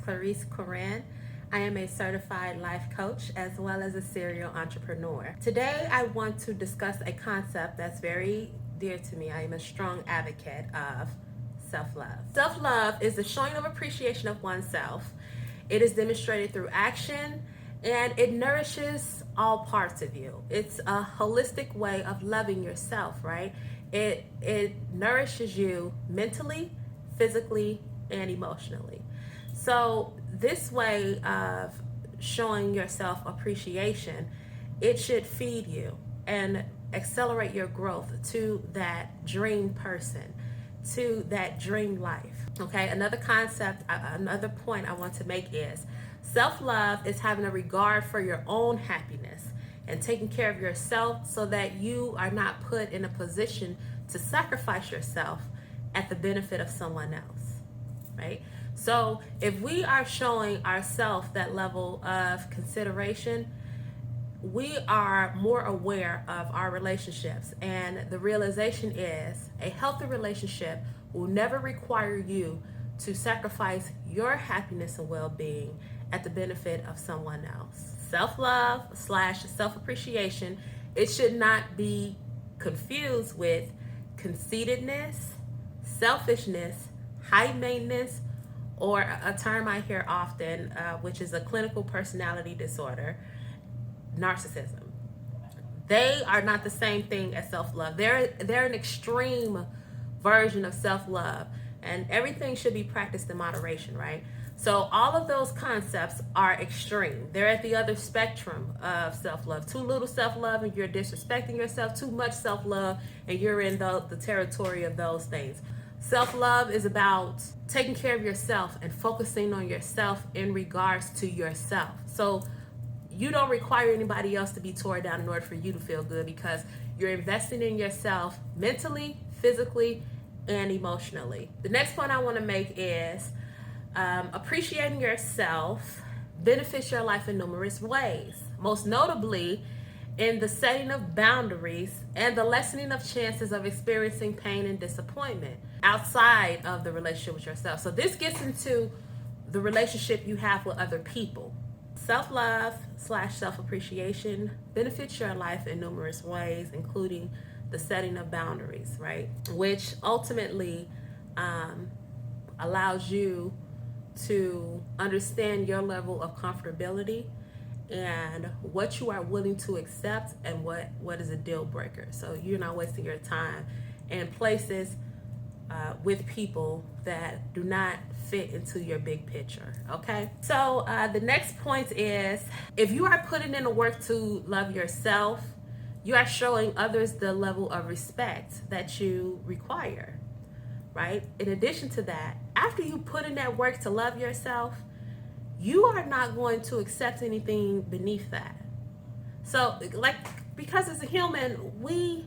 Clarice Corinn. I am a certified life coach as well as a serial entrepreneur. Today, I want to discuss a concept that's very dear to me. I am a strong advocate of self-love. Self-love is the showing of appreciation of oneself. It is demonstrated through action and it nourishes all parts of you. It's a holistic way of loving yourself, right? It nourishes you mentally, physically, and emotionally. So this way of showing yourself appreciation, it should feed you and accelerate your growth to that dream person, to that dream life. Okay, another point I want to make is self-love is having a regard for your own happiness and taking care of yourself so that you are not put in a position to sacrifice yourself at the benefit of someone else, right? So if we are showing ourselves that level of consideration, we are more aware of our relationships, and the realization is a healthy relationship will never require you to sacrifice your happiness and well-being at the benefit of someone else. Self-love / self-appreciation, it should not be confused with conceitedness, selfishness, high maintenance, or a term I hear often, which is a clinical personality disorder, narcissism. They are not the same thing as self-love. They're an extreme version of self-love, and everything should be practiced in moderation, right? So all of those concepts are extreme. They're at the other spectrum of self-love. Too little self-love and you're disrespecting yourself. Too much self-love and you're in the territory of those things. Self-love is about taking care of yourself and focusing on yourself in regards to yourself. So you don't require anybody else to be torn down in order for you to feel good, because you're investing in yourself mentally, physically, and emotionally. The next point I want to make is appreciating yourself benefits your life in numerous ways, most notably in the setting of boundaries and the lessening of chances of experiencing pain and disappointment outside of the relationship with yourself. So this gets into the relationship you have with other people. Self-love / self-appreciation benefits your life in numerous ways, including the setting of boundaries, right? Which ultimately allows you to understand your level of comfortability and what you are willing to accept and what is a deal breaker. So you're not wasting your time in places with people that do not fit into your big picture, okay? So the next point is, if you are putting in the work to love yourself, you are showing others the level of respect that you require, right? In addition to that, after you put in that work to love yourself, you are not going to accept anything beneath that. So, because as a human, we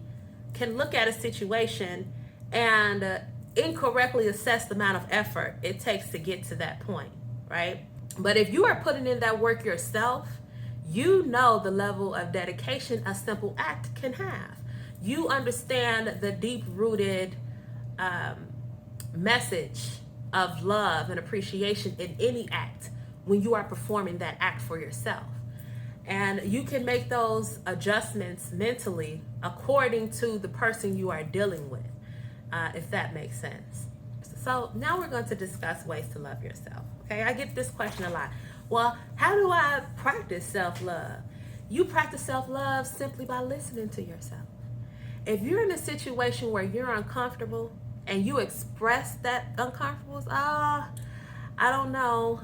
can look at a situation and incorrectly assess the amount of effort it takes to get to that point, right? But if you are putting in that work yourself, you know the level of dedication a simple act can have. You understand the deep-rooted message of love and appreciation in any act when you are performing that act for yourself. And you can make those adjustments mentally according to the person you are dealing with, if that makes sense. So now we're going to discuss ways to love yourself. Okay, I get this question a lot. Well, how do I practice self-love? You practice self-love simply by listening to yourself. If you're in a situation where you're uncomfortable and you express that uncomfortableness, I don't know.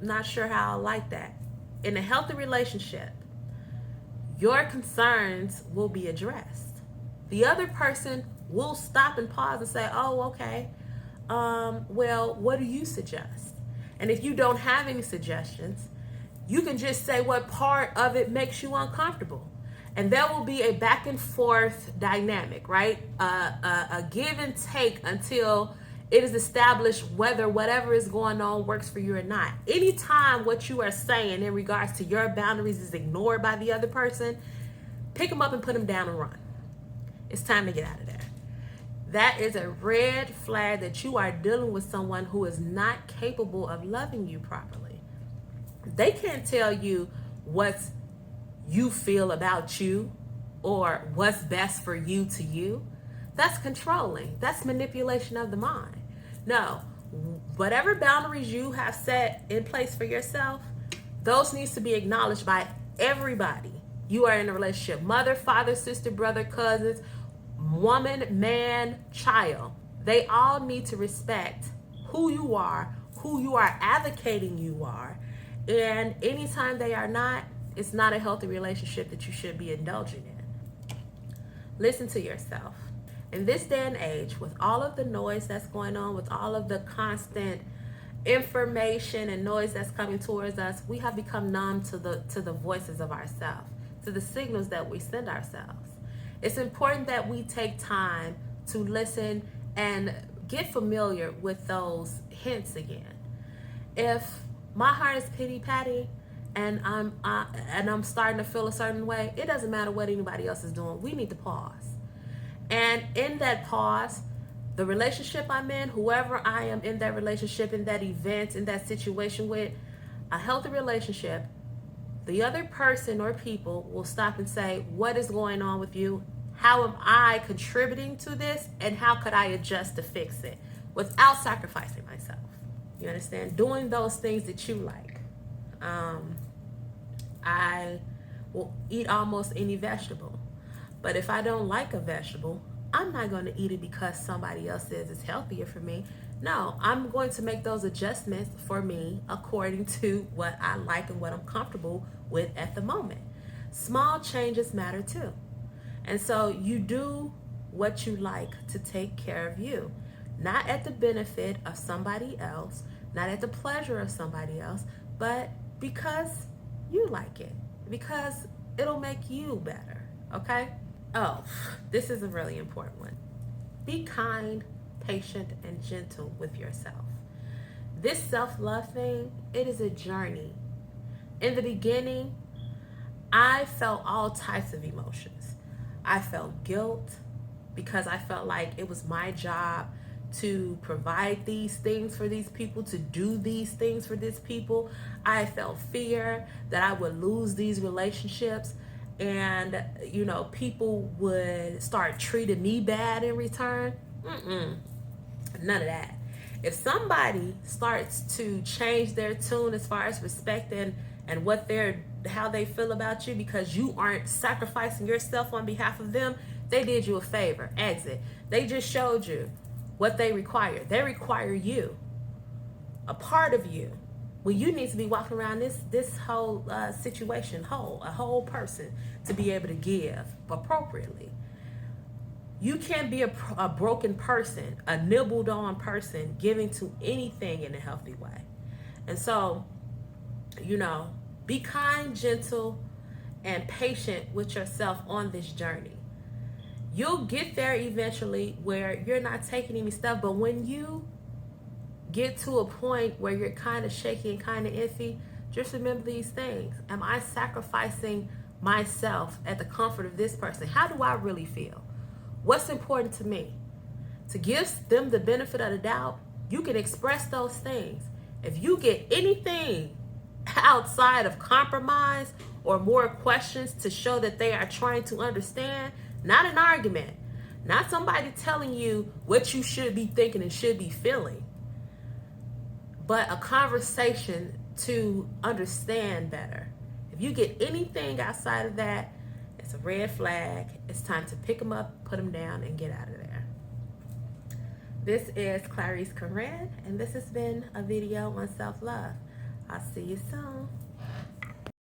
Not sure how I like that. In a healthy relationship, your concerns will be addressed. The other person will stop and pause and say, oh, okay. Well, what do you suggest? And if you don't have any suggestions, you can just say what part of it makes you uncomfortable. And there will be a back and forth dynamic, right? A give and take until it is established whether whatever is going on works for you or not. Anytime what you are saying in regards to your boundaries is ignored by the other person, pick them up and put them down and run. It's time to get out of there. that is a red flag that you are dealing with someone who is not capable of loving you properly. They can't tell you what you feel about you or what's best for you to you. That's controlling. That's manipulation of the mind. No, whatever boundaries you have set in place for yourself, those needs to be acknowledged by everybody you are in a relationship. Mother, father, sister, brother, cousins, woman, man, child. They all need to respect who you are advocating you are. And anytime they are not, it's not a healthy relationship that you should be indulging in. Listen to yourself. In this day and age, with all of the noise that's going on, with all of the constant information and noise that's coming towards us, we have become numb to the voices of ourselves, to the signals that we send ourselves. It's important that we take time to listen and get familiar with those hints again. If my heart is pity patty and I'm starting to feel a certain way, it doesn't matter what anybody else is doing. We need to pause. And in that pause, the relationship I'm in, whoever I am in that relationship, in that event, in that situation with, a healthy relationship, the other person or people will stop and say, what is going on with you? How am I contributing to this? And how could I adjust to fix it without sacrificing myself? You understand? Doing those things that you like. I will eat almost any vegetable. But if I don't like a vegetable, I'm not going to eat it because somebody else says it's healthier for me. No, I'm going to make those adjustments for me according to what I like and what I'm comfortable with at the moment. Small changes matter too. And so you do what you like to take care of you, not at the benefit of somebody else, not at the pleasure of somebody else, but because you like it, because it'll make you better, okay? Oh, this is a really important one. Be kind, patient, and gentle with yourself. This self-love thing, it is a journey. In the beginning, I felt all types of emotions. I felt guilt because I felt like it was my job to provide these things for these people, to do these things for these people. I felt fear that I would lose these relationships and, people would start treating me bad in return. None of that. If somebody starts to change their tune as far as respect and how they feel about you because you aren't sacrificing yourself on behalf of them, they did you a favor. Exit. They just showed you what they require. They require you, a part of you. Well, you need to be walking around this whole situation a whole person to be able to give appropriately. You can't be a broken person, a nibbled on person giving to anything in a healthy way. And so, be kind, gentle, and patient with yourself on this journey. You'll get there eventually where you're not taking any stuff, but when you get to a point where you're kind of shaky and kind of iffy, just remember these things. Am I sacrificing myself at the comfort of this person? How do I really feel? What's important to me? To give them the benefit of the doubt, you can express those things. If you get anything outside of compromise or more questions to show that they are trying to understand, not an argument, not somebody telling you what you should be thinking and should be feeling, but a conversation to understand better. If you get anything outside of that, it's a red flag. It's time to pick them up, put them down, and get out of there. This is Clarice Corinn, and this has been a video on self-love. I'll see you soon.